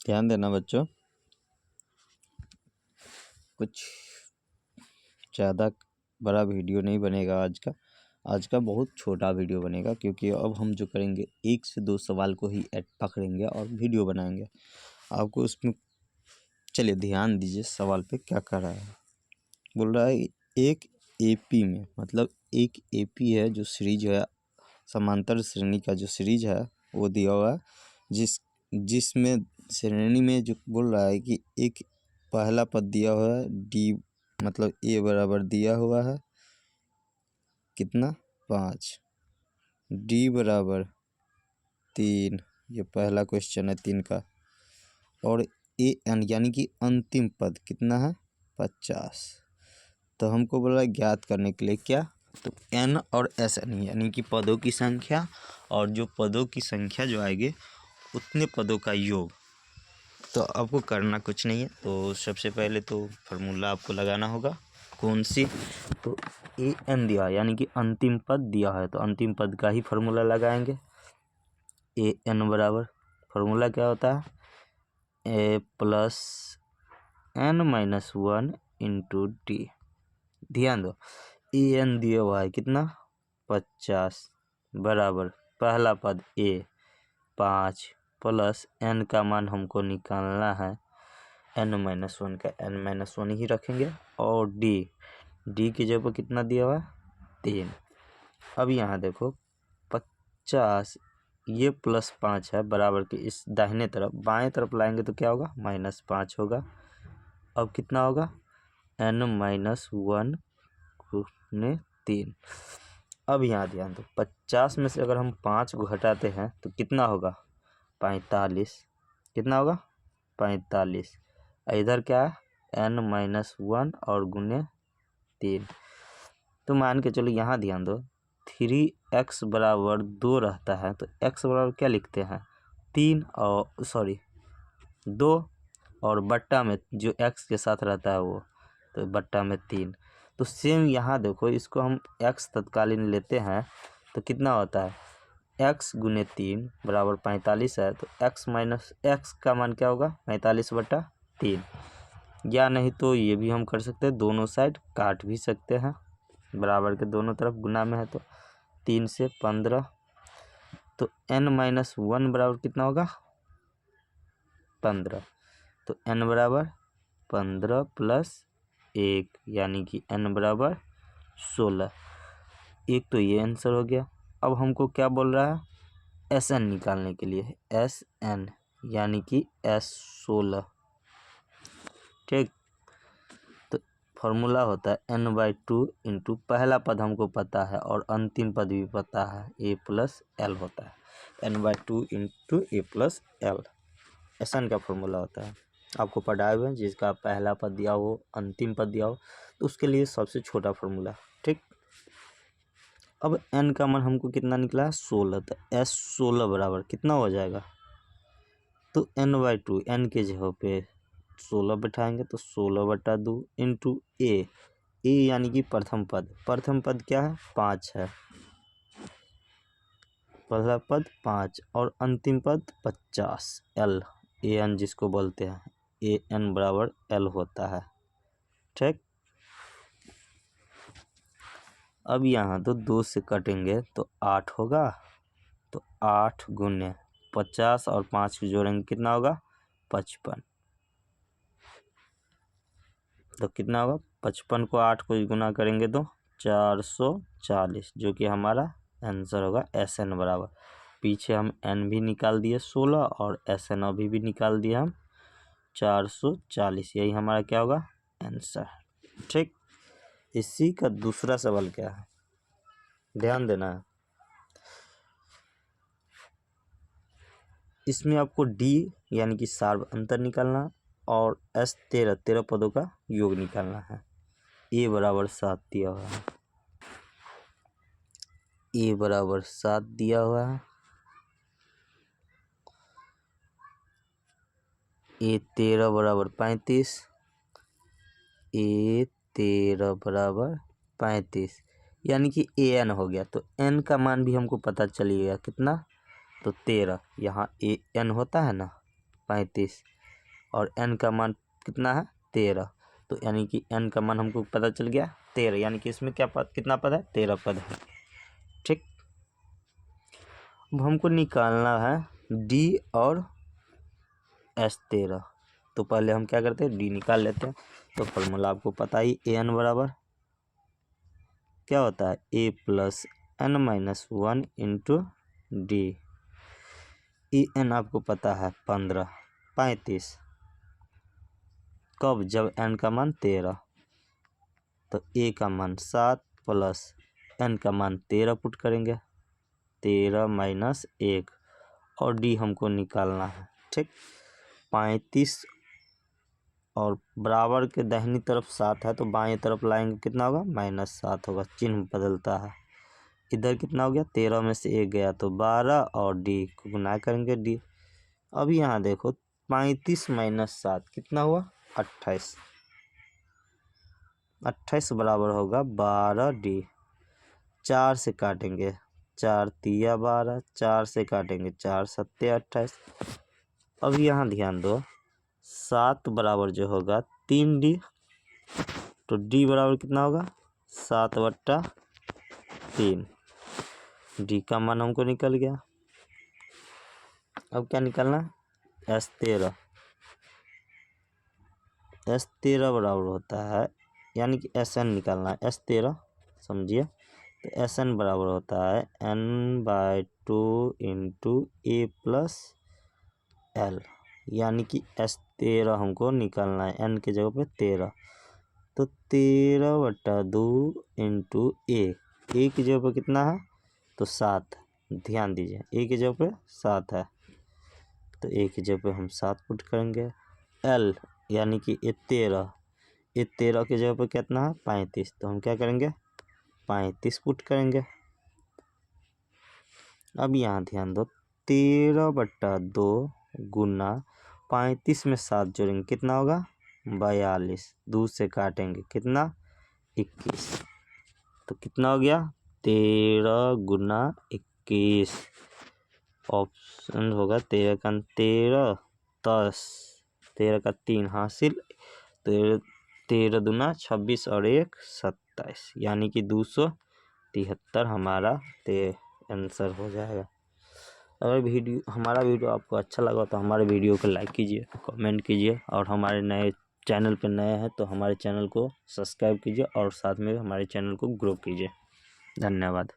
ध्यान देना बच्चों, कुछ ज़्यादा बड़ा वीडियो नहीं बनेगा आज का बहुत छोटा वीडियो बनेगा, क्योंकि अब हम जो करेंगे 1 से 2 सवाल को ही पकड़ेंगे और वीडियो बनाएंगे। आपको उसमें चलिए ध्यान दीजिए सवाल पे क्या कर रहा है। बोल रहा है एक एपी में, मतलब एक एपी है जो सीरीज है, समांतर श्रेणी का जो सीरीज है वो दिया हुआ है, जिसमें श्रेणी में जो बोल रहा है कि एक पहला पद दिया हुआ है डी, मतलब ए बराबर दिया हुआ है कितना 5, डी बराबर 3, ये पहला क्वेश्चन है 3 का, और ए एन यानी कि अंतिम पद कितना है 50। तो हमको बोला ज्ञात करने के लिए क्या, तो एन और एस एन यानी कि पदों की संख्या, और जो पदों की संख्या जो आएगी उतने पदों का योग। तो आपको करना कुछ नहीं है, तो सबसे पहले तो फार्मूला आपको लगाना होगा। कौन सी, तो ए एन दिया यानी कि अंतिम पद दिया है, तो अंतिम पद का ही फार्मूला लगाएंगे। ए एन बराबर फार्मूला क्या होता है, A plus N minus 1 into D. ध्यान दो, ए एन दिया हुआ है कितना 50 बराबर पहला पद ए 5 प्लस एन का मान हमको निकालना है एन माइनस 1 का एन माइनस 1 ही रखेंगे, और डी की जगह पर कितना दिया हुआ है 3। अब यहाँ देखो 50 ये प्लस 5 है बराबर के इस दाहिने तरफ, बाएं तरफ लाएंगे तो क्या होगा -5 होगा। अब कितना होगा एन माइनस 1 ने 3। अब यहाँ ध्यान दो 50 में से अगर हम 5 को घटाते हैं तो कितना होगा 45, कितना होगा 45। इधर क्या है एन माइनस 1 और गुने 3। तो मान के चलो यहाँ ध्यान दो 3x बराबर 2 रहता है, तो x बराबर क्या लिखते हैं 3 और सॉरी 2 और बट्टा में जो x के साथ रहता है वो, तो बट्टा में 3। तो सेम यहाँ देखो इसको हम x तत्कालीन लेते हैं तो कितना होता है x गुने 3 बराबर 45 है, तो x माइनस x का मान क्या होगा 45/3। या नहीं तो ये भी हम कर सकते हैं, दोनों साइड काट भी सकते हैं, बराबर के दोनों तरफ गुना में है तो 3 से 15। तो n माइनस 1 बराबर कितना होगा 15, तो n बराबर 15 प्लस 1 यानी कि n बराबर 16। एक तो ये आंसर हो गया। अब हमको क्या बोल रहा है एस एन निकालने के लिए, एस एन यानी कि S16, ठीक। तो फॉर्मूला होता है n/2 इंटू पहला पद हमको पता है और अंतिम पद भी पता है a प्लस एल होता है, n/2 इंटू ए प्लस एल एस एन का फॉर्मूला होता है। आपको पढ़ाए हुए हैं जिसका पहला पद दिया हो अंतिम पद दिया हो तो उसके लिए सबसे छोटा फॉर्मूला, ठीक। अब n का मान हमको कितना निकला है 16, तो S16 बराबर कितना हो जाएगा, तो n/2 n के जगह पे 16 बैठाएंगे तो 16/2 इंटू ए यानी कि प्रथम पद क्या है 5 है, पहला पद 5 और अंतिम पद 50 एल ए एन जिसको बोलते हैं ए एन बराबर एल होता है, ठीक। अब यहाँ तो 2 से कटेंगे तो 8 होगा, तो 8 गुने 50 और 5 को जोड़ेंगे कितना होगा 55, तो कितना होगा 55 को 8 को गुना करेंगे तो 440, जो कि हमारा आंसर होगा एस एन बराबर। पीछे हम एन भी निकाल दिए 16 और एस एन अभी भी निकाल दिए हम 440, यही हमारा क्या होगा आंसर, ठीक। इसी का दूसरा सवाल क्या है ध्यान देना है, इसमें आपको डी यानी कि सार्व अंतर निकालना और एस 13 पदों का योग निकालना है। ए बराबर 7 दिया हुआ है, ए बराबर 7 दिया हुआ है, ए 13 बराबर 35, ए 13 बराबर 35 यानी कि ए एन हो गया। तो एन का मान भी हमको पता चल गया कितना, तो 13, यहाँ ए एन होता है ना 35, और n का मान कितना है 13। तो यानी कि n का मान हमको पता चल गया 13, यानी कि इसमें क्या पद, कितना पद है 13 पद है। ठीक, अब हमको निकालना है d और s13। तो पहले हम क्या करते हैं, d निकाल लेते हैं। तो फॉर्मूला आपको पता ही, an बराबर क्या होता है a plus n minus 1 into D. en आपको पता है 35। कब, जब n का मान 13। तो a का मान 7 प्लस n का मान 13 पुट करेंगे, 13 माइनस 1, और d हमको निकालना है। ठीक, 35 और बराबर के दाहिनी तरफ 7 है, तो बाएं तरफ लाएंगे कितना होगा, -7 होगा, चिन्ह बदलता है। इधर कितना हो गया, 13 में से 1 गया तो 12, और d को गुना करेंगे d। अब यहाँ देखो 35 माइनस 7 कितना हुआ 28। 28 बराबर होगा 12d। 4 से काटेंगे, 4 तिया 12, 4 से काटेंगे 4 सत्ते 28। अब यहाँ ध्यान दो, 7 बराबर जो होगा 3d, तो d बराबर कितना होगा 7/3। d का मान हमको निकल गया। अब क्या निकलना, s13। s13 बराबर होता है, यानी कि sn निकालना है, s13 समझिए। तो sn बराबर होता है n/2 into a plus l, यानी कि s13 हमको निकालना है, n के जगह पे 13। तो 13/2 इंटू a की जगह पे कितना है, तो 7। ध्यान दीजिए a की जगह पे 7 है, तो a की जगह पे हम 7 पुट करेंगे। l यानी कि 13 की जगह पे कितना है 35, तो हम क्या करेंगे 35 पुट करेंगे। अब यहाँ ध्यान दो, 13/2 गुना 35 में 7 जोड़ेंगे कितना होगा 42, 2 से काटेंगे कितना 21। तो कितना हो गया 13 गुना 21। ऑप्शन होगा 13 का 13 10, 13 का 3 हासिल, 13 दूना 26 और 1 27, यानी कि 273 हमारा आंसर हो जाएगा। अगर हमारा वीडियो आपको अच्छा लगा तो हमारे वीडियो को लाइक कीजिए, कमेंट कीजिए, और हमारे नए चैनल पर नए हैं तो हमारे चैनल को सब्सक्राइब कीजिए, और साथ में हमारे चैनल को ग्रो कीजिए। धन्यवाद।